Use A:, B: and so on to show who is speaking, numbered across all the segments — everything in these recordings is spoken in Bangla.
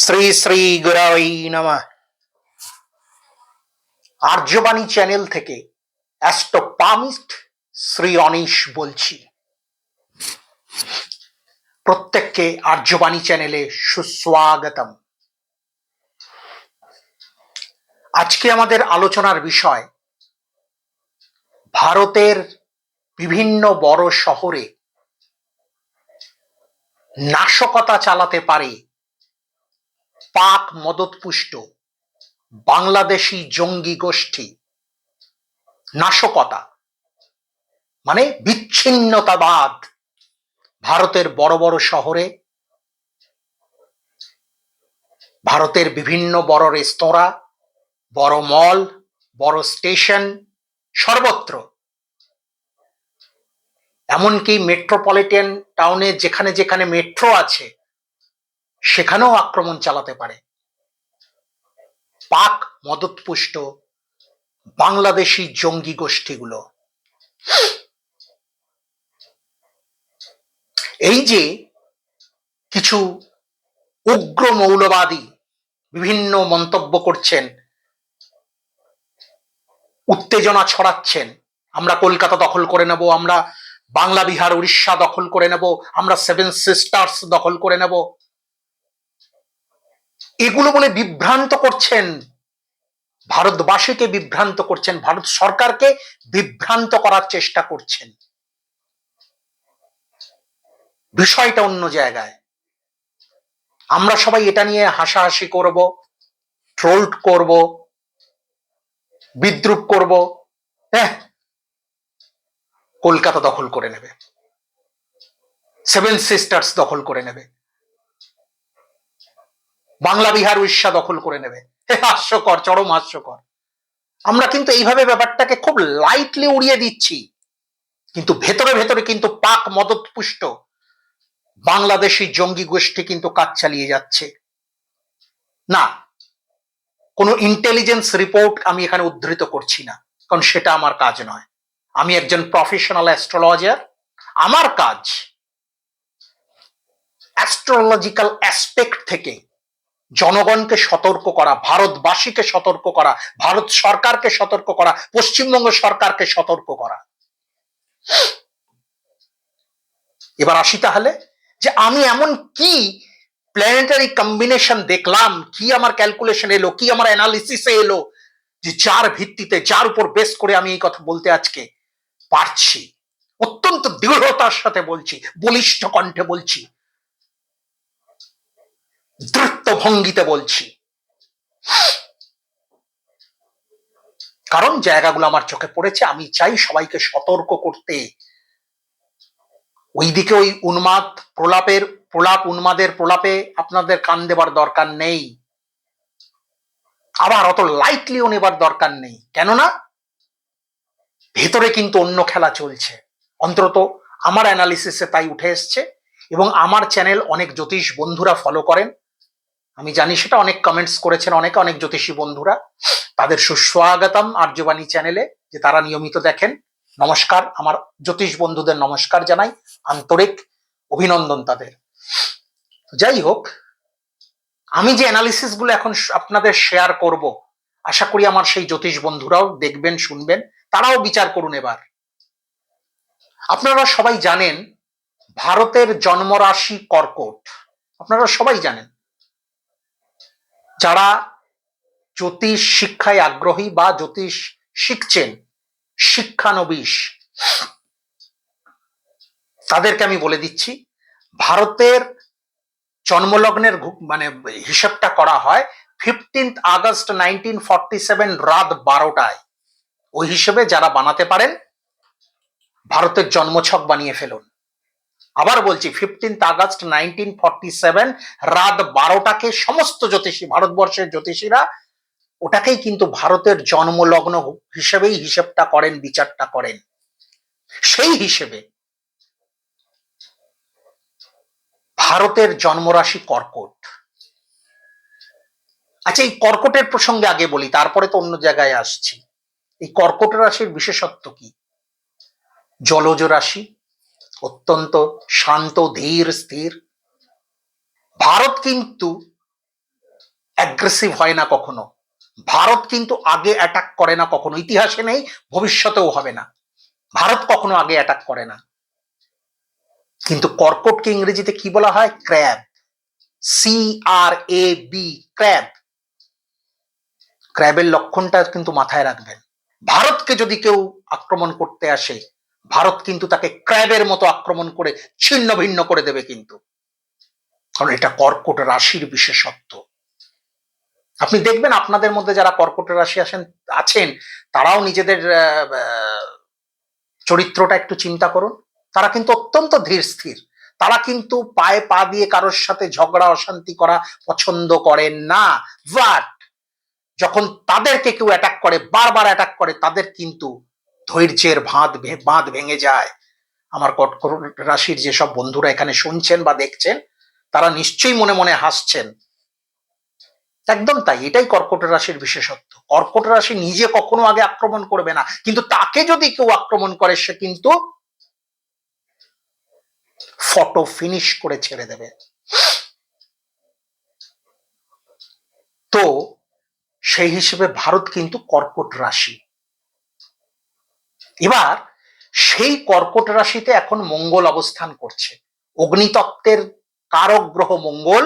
A: শ্রী শ্রী গুরুই নমঃ। আর্যবাণী চ্যানেল থেকে অ্যাস্ট্রোপামিস্ট শ্রী অনিশ বলছি। প্রত্যেককে আর্যবাণী চ্যানেলে সুস্বাগতম। আজকে আমাদের আলোচনার বিষয় ভারতের বিভিন্ন বড় শহরে নাশকতা চালাতে পারে পাক মদতপুষ্ট বাংলাদেশি জঙ্গি গোষ্ঠী। নাশকতা মানে বিচ্ছিন্নতাবাদ ভারতের বড় বড় শহরে, ভারতের বিভিন্ন বড় রেস্তোরাঁ, বড় মল, বড় স্টেশন, সর্বত্র, এমনকি মেট্রোপলিটন টাউনে যেখানে যেখানে মেট্রো আছে সেখানেও আক্রমণ চালাতে পারে পাক মদতপুষ্ট বাংলাদেশি জঙ্গি গোষ্ঠীগুলো। এই যে কিছু উগ্র মৌলবাদী বিভিন্ন মন্তব্য করছেন, উত্তেজনা ছড়াচ্ছেন, আমরা কলকাতা দখল করে নেব, আমরা বাংলা বিহার উড়িষ্যা দখল করে নেব, আমরা সেভেন সিস্টার্স দখল করে নেব, এগুলো বলে বিভ্রান্ত করছেন, ভারতবাসীকে বিভ্রান্ত করছেন, ভারত সরকারকে বিভ্রান্ত করার চেষ্টা করছেন। বিষয়টা অন্য জায়গায়। আমরা সবাই এটা নিয়ে হাসাহাসি করব, ট্রোল করব, বিদ্রুপ করব, হ্যাঁ কলকাতা দখল করে নেবে, সেভেন সিস্টার্স দখল করে নেবে, বাংলা বিহার উড়িষ্যা দখল করে নেবে। হাস্যকর, চরম হাস্যকর। আমরা কিন্তু এইভাবে ব্যাপারটাকে খুব লাইটলি উড়িয়ে দিচ্ছি, কিন্তু ভেতরে ভেতরে কিন্তু পাক মদতপুষ্ট বাংলাদেশি জঙ্গি গোষ্ঠী কিন্তু কাজ চালিয়ে যাচ্ছে। না, কোনো ইন্টেলিজেন্স রিপোর্ট আমি এখানে উদ্ধৃত করছি না, কারণ সেটা আমার কাজ নয়। আমি একজন প্রফেশনাল অ্যাস্ট্রোলজার। আমার কাজ অ্যাস্ট্রোলজিক্যাল অ্যাসপেক্ট থেকে জনগণকে সতর্ক করা, ভারতবাসীকে সতর্ক করা, ভারত সরকারকে সতর্ক করা, পশ্চিমবঙ্গ সরকারকে সতর্ক করা। এবার আসি তাহলে যে আমি এমন কি প্ল্যানেটারি কম্বিনেশন দেখলাম, কি আমার ক্যালকুলেশন এলো, কি আমার অ্যানালিসিসে এলো, যে যার ভিত্তিতে, যার উপর বেস করে আমি এই কথা বলতে আজকে পারছি। অত্যন্ত দৃঢ়তার সাথে বলছি, বলিষ্ঠ কণ্ঠে বলছি, দ্রুত ভঙ্গিতে বলছি, কারণ জায়গাগুলো আমার চোখে পড়েছে। আমি চাই সবাইকে সতর্ক করতে। ওইদিকে ওই উন্মাদ উন্মাদের প্রলাপে আপনাদের কান দেবার দরকার নেই, আবার অত লাইটলিও নেবার দরকার নেই, কেননা ভেতরে কিন্তু অন্য খেলা চলছে। অন্তত আমার অ্যানালিসিসে তাই উঠে এসছে, এবং আমার চ্যানেল অনেক জ্যোতিষ বন্ধুরা ফলো করেন, আমি জানি সেটা, অনেক কমেন্টস করেছেন অনেকে, অনেক জ্যোতিষী বন্ধুরা, তাদের সুস্বাগতম আর্যবাণী চ্যানেলে, যে তারা নিয়মিত দেখেন। নমস্কার, আমার জ্যোতিষ বন্ধুদের নমস্কার জানাই, আন্তরিক অভিনন্দন তাদের। যাই হোক, আমি যে অ্যানালিসিস গুলো এখন আপনাদের শেয়ার করব, আশা করি আমার সেই জ্যোতিষ বন্ধুরাও দেখবেন, শুনবেন, তারাও বিচার করুন। এবার আপনারা সবাই জানেন ভারতের জন্মরাশি কর্কট, আপনারা সবাই জানেন। যারা জ্যোতিষ শিক্ষায় আগ্রহী বা জ্যোতিষ শিখছেন, শিক্ষানবিশ, তাদেরকে আমি বলে দিচ্ছি, ভারতের জন্মলগ্নের মানে হিসাবটা করা হয় 15 আগস্ট 1947 রাত 12টায়। ওই হিসেবে যারা বানাতে পারেন ভারতের জন্মছক বানিয়ে ফেলুন। আবার বলছি, 15 আগস্ট 1947 রাত 12টাকে সমস্ত জ্যোতিষী, ভারতবর্ষের জ্যোতিষীরা ওটাকেই কিন্তু ভারতের জন্মলগ্ন হিসেবেই হিসেবটা করেন, বিচারটা করেন। সেই হিসেবে ভারতের জন্মরাশি কর্কট। আচ্ছা, এই কর্কটের প্রসঙ্গে আগে বলি, তারপরে তো অন্য জায়গায় আসছি। এই কর্কট রাশির বিশেষত্ব কি? জলজ রাশি, অত্যন্ত শান্ত, ধীর, স্থির। ভারত কিন্তু অ্যাগ্রেসিভ হয় না কখনো। ভারত কিন্তু আগে অ্যাটাক করে না কখনো, ইতিহাসে নেই, ভবিষ্যতেও হবে না। ভারত কখনো আগে অ্যাটাক করে না। কিন্তু কর্কটকে ইংরেজিতে কি বলা হয়? ক্র্যাব। CRAB, crab. ক্র্যাবের লক্ষণটা কিন্তু মাথায় রাখবেন। ভারতকে যদি কেউ আক্রমণ করতে আসে, ভারত কিন্তু তাকে ক্র্যাবের মতো আক্রমণ করে ছিন্ন ভিন্ন করে দেবে কিন্তু, কারণ এটা কর্কট রাশির বিশেষত্ব। আপনি দেখবেন আপনাদের মধ্যে যারা কর্কট রাশি আছেন তারাও নিজেদের চরিত্রটা একটু চিন্তা করুন। তারা কিন্তু অত্যন্ত ধীর স্থির। তারা কিন্তু পায়ে পা দিয়ে কারোর সাথে ঝগড়া অশান্তি করা পছন্দ করেন না। বাট যখন তাদেরকে কেউ অ্যাটাক করে, বারবার অ্যাটাক করে, তাদের কিন্তু ধৈর্যের বাঁধ ভেঙে যায়। আমার কর্কট রাশির যেসব বন্ধুরা এখানে শুনছেন বা দেখছেন, তারা নিশ্চয়ই মনে মনে হাসছেন। একদম তাই, এটাই কর্কট রাশির বিশেষত্ব। কর্কট রাশি নিজে কখনো আগে আক্রমণ করবে না, কিন্তু তাকে যদি কেউ আক্রমণ করে সে কিন্তু ফটো ফিনিশ করে ছেড়ে দেবে। তো সেই হিসেবে ভারত কিন্তু কর্কট রাশি। এবার সেই কর্কট রাশিতে এখন মঙ্গল অবস্থান করছে। অগ্নিতত্ত্বের কারক গ্রহ মঙ্গল,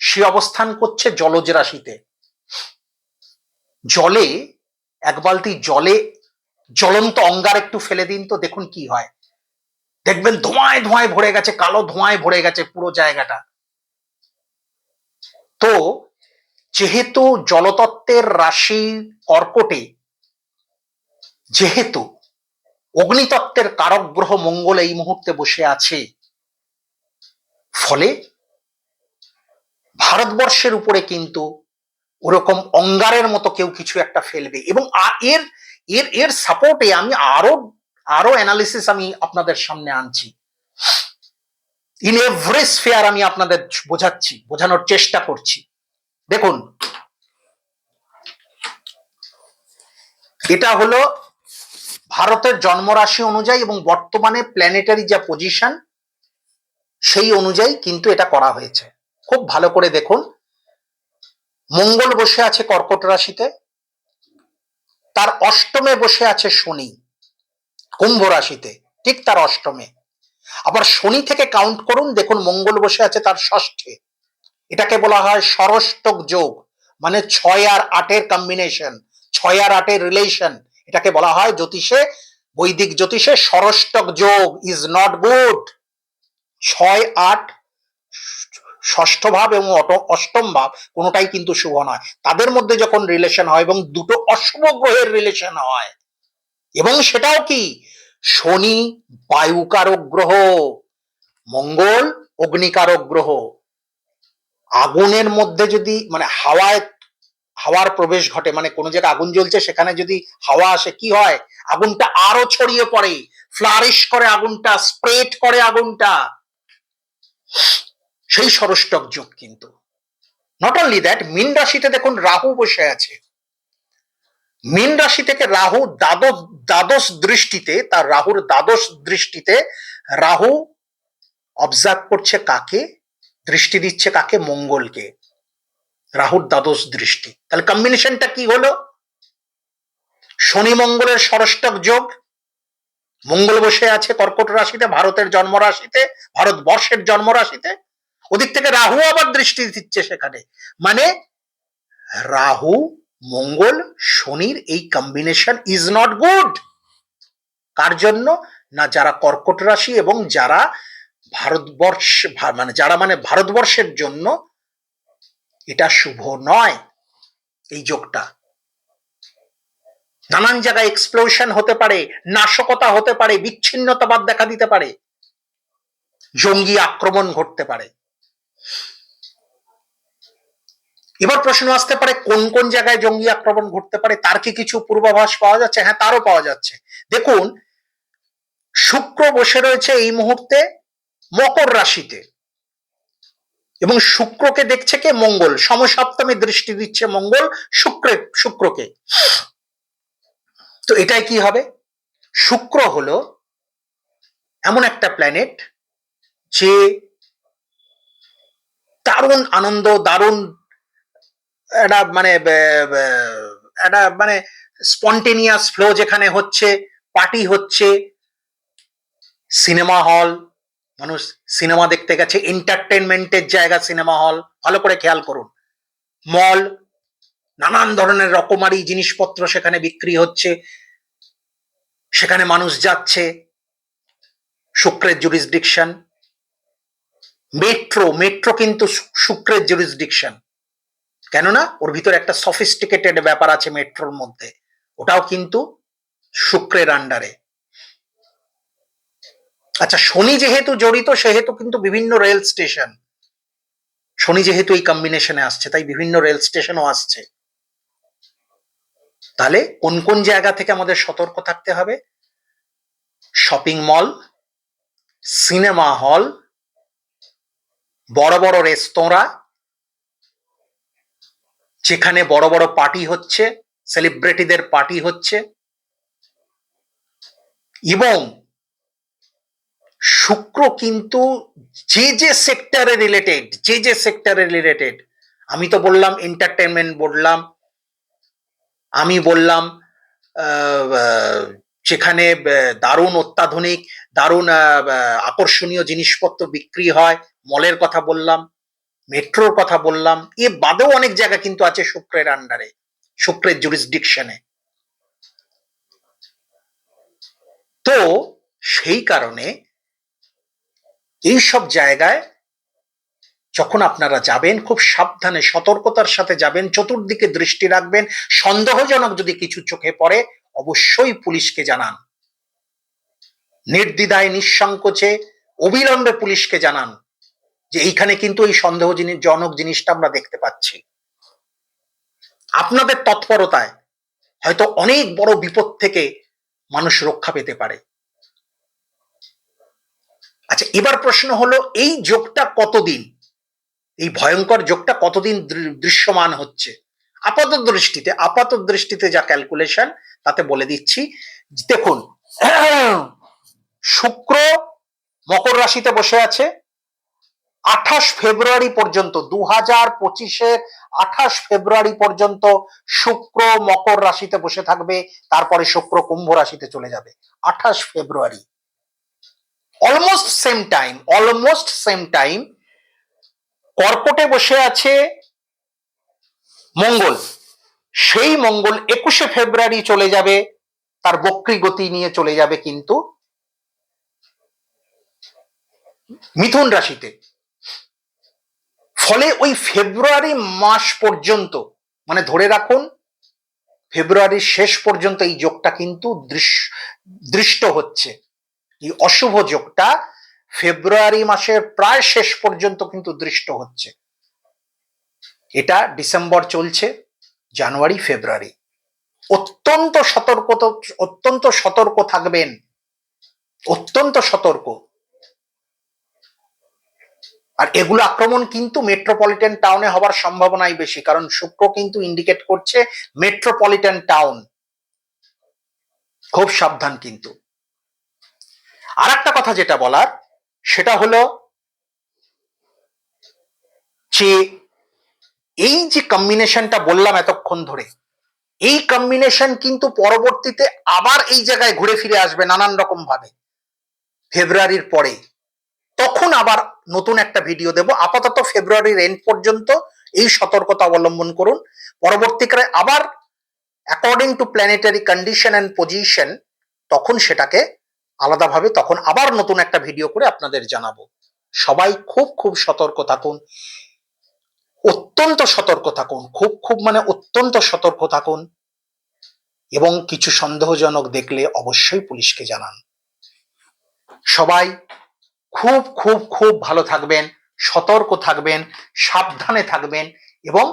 A: সে অবস্থান করছে জলজ রাশিতে। জলে এক বালতি জলে জ্বলন্ত অঙ্গার একটু ফেলে দিন তো, দেখুন কি হয়। দেখবেন ধোঁয়ায় ধোঁয়ায় ভরে গেছে, কালো ধোঁয়ায় ভরে গেছে পুরো জায়গাটা। তো যেহেতু জলতত্ত্বের রাশি কর্কটে, যেহেতু অগ্নিতত্ত্বের কারক গ্রহ মঙ্গল এই মুহূর্তে বসে আছে, ফলে ভারতবর্ষের উপরে কিন্তু ওরকম অঙ্গারের মতো কেউ কিছু একটা ফেলবে। এবং এর এর এর সাপোর্টে আমি আরো অ্যানালিসিস আমি আপনাদের সামনে আনছি। ইন এভরি স্ফিয়ার আমি আপনাদের বোঝানোর চেষ্টা করছি। দেখুন, এটা হলো ভারতের জন্মরাশি অনুযায়ী এবং বর্তমানে প্ল্যানেটারি যা পজিশন সেই অনুযায়ী কিন্তু এটা করা হয়েছে। খুব ভালো করে দেখুন, মঙ্গল বসে আছে কর্কট রাশিতে, তার অষ্টমে বসে আছে শনি কুম্ভ রাশিতে, ঠিক তার অষ্টমে। আবার শনি থেকে কাউন্ট করুন, দেখুন মঙ্গল বসে আছে তার ষষ্ঠে। এটাকে বলা হয় ষরষ্টক যোগ, মানে 6 আর 8-এর কম্বিনেশন, 6 আর 8-এর রিলেশন। এটাকে বলা হয় জ্যোতিষে, বৈদিক জ্যোতিষে ষরষ্টক যোগ ইজ নট গুড। 6-8 ষষ্ঠ ভাব এবং অষ্টম ভাব কোনোটাই কিন্তু শুভ নয়। তাদের মধ্যে যখন রিলেশন হয় এবং দুটো অশুভ গ্রহের রিলেশন হয়, এবং সেটাও কি, শনি বায়ুকারক গ্রহ, মঙ্গল অগ্নিকারক গ্রহ। আগুনের মধ্যে যদি মানে হাওয়ার প্রবেশ ঘটে, মানে কোনো জায়গায় আগুন জ্বলছে সেখানে যদি হাওয়া আসে, কি হয়, আগুনটা আরো ছড়িয়ে পড়ে, ফ্লারিশ করে আগুনটা, স্প্রেড করে আগুনটা। সেই ষরষ্টক যোগ কিন্তু। নট অনলি দ্যাট, মীন রাশিতে দেখুন রাহু বসে আছে। মীন রাশি থেকে রাহু দ্বাদশ দৃষ্টিতে, তার রাহুর দ্বাদশ দৃষ্টিতে রাহু অবজার্ভ করছে কাকে, দৃষ্টি দিচ্ছে কাকে, মঙ্গলকে। রাহুর দ্বাদশ দৃষ্টি, তাহলে কম্বিনেশনটা কি হলো, শনি মঙ্গলের ষরষ্টক যোগ। মঙ্গল বসে আছে কর্কট রাশিতে, ভারতের জন্ম রাশিতে, ভারতবর্ষের জন্ম রাশিতে, ওদিক থেকে রাহু আবার দৃষ্টি দিচ্ছে সেখানে। মানে রাহু মঙ্গল শনির এই কম্বিনেশন ইজ নট গুড। কার জন্য না, যারা কর্কট রাশি এবং যারা ভারতবর্ষ, মানে ভারতবর্ষের জন্য এটা শুভ নয়। এই যোগটা নানান জায়গায় এক্সপ্লোশন হতে পারে, নাশকতা হতে পারে, বিচ্ছিন্নতাবাদ দেখা দিতে পারে, জঙ্গি আক্রমণ ঘটতে পারে। এবার প্রশ্ন আসতে পারে কোন কোন জায়গায় জঙ্গি আক্রমণ ঘটতে পারে, তার কি কিছু পূর্বাভাস পাওয়া যাচ্ছে? হ্যাঁ, তারও পাওয়া যাচ্ছে। দেখুন, শুক্র বসে রয়েছে এই মুহূর্তে মকর রাশিতে, এবং শুক্রকে দেখছে কে, মঙ্গল। সমসপ্তমে দৃষ্টি দিচ্ছে মঙ্গল শুক্রকে। তো এটাই কি হবে, শুক্র হলো এমন একটা প্ল্যানেট যে দারুণ আনন্দ, দারুণ একটা মানে একটা মানে স্পন্টেনিয়াস ফ্লো যেখানে হচ্ছে, পার্টি হচ্ছে, সিনেমা হল, মানুষ সিনেমা দেখতে গেছে, এন্টারটেনমেন্টের জায়গা সিনেমা হল, ভালো করে খেয়াল করুন, মল, নানান ধরনের রকমারি জিনিসপত্র সেখানে বিক্রি হচ্ছে, সেখানে মানুষ যাচ্ছে, শুক্রের জুরিসডিকশন। মেট্রো, মেট্রো কিন্তু শুক্রের জুরিসডিকশন, কেননা ওর ভিতরে একটা সফিস্টিকেটেড ব্যাপার আছে মেট্রোর মধ্যে, ওটাও কিন্তু শুক্রের আন্ডারে। আচ্ছা, শনি যেহেতু জড়িত সেহেতু কিন্তু বিভিন্ন রেল স্টেশন, শনি যেহেতু এই কম্বিনেশনে আসছে তাই বিভিন্ন রেল স্টেশনও আসছে। তাহলে কোন কোন জায়গা থেকে আমাদের সতর্ক থাকতে হবে? শপিং মল, সিনেমা হল, বড় বড় রেস্তোরাঁ যেখানে বড় বড় পার্টি হচ্ছে, সেলিব্রিটিদের পার্টি হচ্ছে, এবং শুক্র কিন্তু যে যে সেক্টরে রিলেটেড, যে যে সেক্টরে রিলেটেড, আমি তো বললাম এন্টারটেনমেন্ট, বললাম আমি বললাম যেখানে দারুণ অত্যাধুনিক, দারুণ আকর্ষণীয় জিনিসপত্র বিক্রি হয়, মলের কথা বললাম, মেট্রোর কথা বললাম, এ বাদেও অনেক জায়গা কিন্তু আছে শুক্রের আন্ডারে, শুক্রের জুরিসডিকশনে। তো সেই কারণে এইসব জায়গায় যখন আপনারা যাবেন খুব সাবধানে সতর্কতার সাথে যাবেন, চতুর্দিকে দৃষ্টি রাখবেন, সন্দেহজনক যদি কিছু চোখে পড়ে অবশ্যই পুলিশকে জানান, নির্দ্বিধায় নিঃসংকোচে অবিলম্বে পুলিশকে জানান যে এইখানে কিন্তু এই সন্দেহজনক জিনিসটা আমরা দেখতে পাচ্ছি। আপনাদের তৎপরতায় হয়তো অনেক বড় বিপদ থেকে মানুষ রক্ষা পেতে পারে। আচ্ছা, এবার প্রশ্ন হলো এই যোগটা কতদিন, এই ভয়ঙ্কর যোগটা কতদিন দৃশ্যমান হচ্ছে? আপাত দৃষ্টিতে যা ক্যালকুলেশন তাতে বলে দিচ্ছি। দেখুন, শুক্র মকর রাশিতে বসে আছে 28 ফেব্রুয়ারি পর্যন্ত, 2025-এর 28 ফেব্রুয়ারি পর্যন্ত শুক্র মকর রাশিতে বসে থাকবে, তারপরে শুক্র কুম্ভ রাশিতে চলে যাবে। 28 ফেব্রুয়ারি, অলমোস্ট সেম টাইম কর্কটে বসে আছে মঙ্গল, সেই মঙ্গল 21 ফেব্রুয়ারি চলে যাবে, তার বক্রী গতি নিয়ে চলে যাবে কিন্তু মিথুন রাশিতে। ফলে ওই ফেব্রুয়ারি মাস পর্যন্ত, মানে ধরে রাখুন ফেব্রুয়ারির শেষ পর্যন্ত এই যোগটা কিন্তু দৃষ্ট হচ্ছে, এই অশুভ যোগটা ফেব্রুয়ারি মাসের প্রায় শেষ পর্যন্ত কিন্তু দৃষ্ট হচ্ছে। এটা ডিসেম্বর চলছে, জানুয়ারি, ফেব্রুয়ারি, অত্যন্ত সতর্ক থাকবেন, অত্যন্ত সতর্ক। আর এগুলো আক্রমণ কিন্তু মেট্রোপলিটন টাউনে হবার সম্ভাবনাই বেশি, কারণ শুক্র কিন্তু ইন্ডিকেট করছে মেট্রোপলিটন টাউন, খুব সাবধান। কিন্তু আর একটা কথা যেটা বলার সেটা হলো যে এই যে কম্বিনেশনটা বললাম এতক্ষণ ধরে, এই কম্বিনেশন কিন্তু পরবর্তীতে আবার এই জায়গায় ঘুরে ফিরে আসবে নানান রকম ভাবে ফেব্রুয়ারির পরে, তখন আবার নতুন একটা ভিডিও দেব। আপাতত ফেব্রুয়ারির এন্ড পর্যন্ত এই সতর্কতা অবলম্বন করুন, পরবর্তীকালে আবার according to planetary condition and position তখন সেটাকে আলাদাভাবে তখন আবার নতুন একটা ভিডিও করে আপনাদের জানাবো। সবাই খুব সতর্ক থাকুন, অত্যন্ত সতর্ক থাকুন, খুব মানে অত্যন্ত সতর্ক থাকুন, এবং কিছু সন্দেহজনক দেখলে অবশ্যই পুলিশকে জানান। সবাই খুব ভালো থাকবেন, সতর্ক থাকবেন, সাবধানে থাকবেন, এবং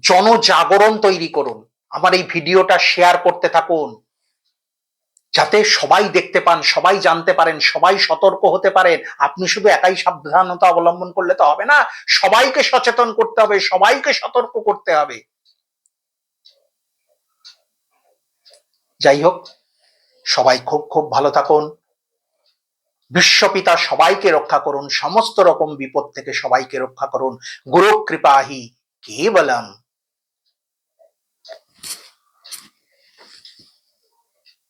A: জনজাগরণ তৈরি করুন। আমার এই ভিডিওটা শেয়ার করতে থাকুন যাতে সবাই দেখতে পান, সবাই জানতে পারেন, সবাই সতর্ক হতে পারেন। আপনি শুধু একাই সাবধানতা অবলম্বন করলে তো হবে না, সবাইকে সচেতন করতে হবে, সবাইকে সতর্ক করতে হবে। যাই হোক, সবাই খুব ভালো থাকুন, বিশ্বপিতা সবাইকে রক্ষা করুন, সমস্ত রকম বিপদ থেকে সবাইকে রক্ষা করুন। গুরু কৃপাহি केवलम